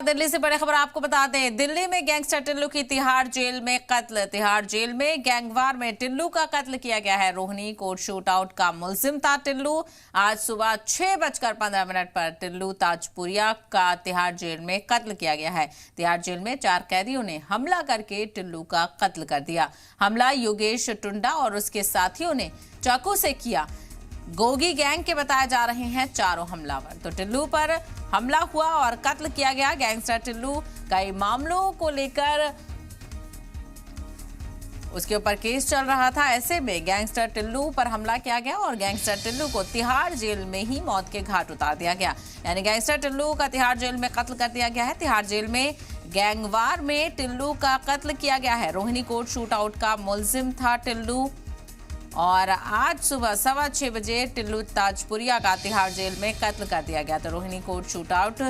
दिल्ली से बड़ी खबर आपको बता दें। दिल्ली में गैंगस्टर टिल्लू की तिहाड़ जेल में कत्ल। तिहाड़ जेल में गैंगवार में टिल्लू का कत्ल किया गया है। रोहिणी कोर्ट शूटआउट का मुलजिम था टिल्लू। आज सुबह 6:15 पर टिल्लू ताजपुरिया का तिहाड़ जेल में कत्ल किया गया है। तिहाड़ जेल में 4 कैदियों ने हमला करके टिल्लू का कत्ल कर दिया। हमला योगेश टुंडा और उसके साथियों ने चाकू से किया। गोगी गैंग के बताए जा रहे हैं चारों हमलावर। तो टिल्लू पर हमला हुआ और कत्ल किया गया। गैंगस्टर टिल्लू कई मामलों को लेकर उसके ऊपर केस चल रहा था। ऐसे में गैंगस्टर टिल्लू पर हमला किया गया और गैंगस्टर टिल्लू को तिहाड़ जेल में ही मौत के घाट उतार दिया गया। यानी गैंगस्टर टिल्लू का तिहाड़ जेल में कत्ल कर दिया गया है। तिहाड़ जेल में गैंगवार में टिल्लू का कत्ल किया गया है। रोहिणी कोर्ट शूटआउट का मुलजिम था टिल्लू और आज सुबह 6:15 बजे टिल्लू ताजपुरिया का तिहाड़ जेल में कत्ल कर दिया गया। तो रोहिणी कोर्ट शूटआउट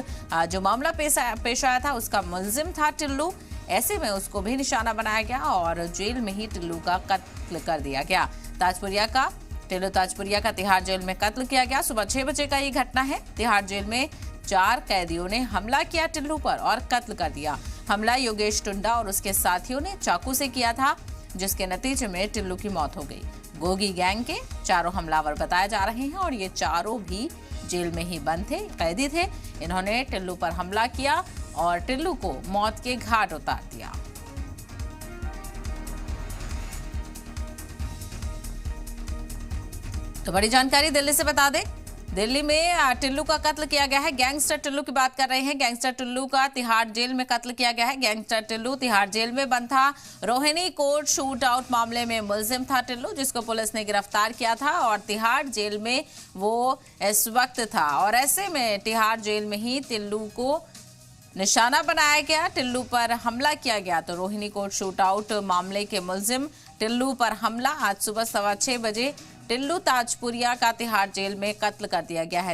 जो मामला पेश आया था उसका मुलजिम था टिल्लू। ऐसे में उसको भी निशाना बनाया गया और जेल में ही टिल्लू का कत्ल कर दिया गया। टिल्लू ताजपुरिया का तिहाड़ जेल में कत्ल किया गया। सुबह 6 बजे का ये घटना है। तिहाड़ जेल में 4 कैदियों ने हमला किया टिल्लू पर और कत्ल कर दिया। हमला योगेश टुंडा और उसके साथियों ने चाकू से किया था, जिसके नतीजे में टिल्लू की मौत हो गई। गोगी गैंग के चारों हमलावर बताए जा रहे हैं और ये चारों भी जेल में ही बंद थे, कैदी थे। इन्होंने टिल्लू पर हमला किया और टिल्लू को मौत के घाट उतार दिया। तो बड़ी जानकारी दिल्ली से बता दें, दिल्ली में टिल्लू का कत्ल किया गया है। गैंगस्टर टिल्लू की बात कर रहे हैं। गैंगस्टर टिल्लू का तिहाड़ जेल में कत्ल किया गया है। गैंगस्टर टिल्लू तिहाड़ जेल में बंद था। रोहिणी कोर्ट शूट आउट मामले में मुलजिम था टिल्लू, जिसको पुलिस ने गिरफ्तार किया था और तिहाड़ जेल में वो इस वक्त था। और ऐसे में तिहाड़ जेल में ही टिल्लू को निशाना बनाया गया, टिल्लू पर हमला किया गया। तो रोहिणी कोर्ट शूट आउट मामले के मुलजिम टिल्लू पर हमला आज सुबह 6:15 बजे टिल्लू ताजपुरिया का तिहाड़ जेल में कत्ल कर दिया गया है।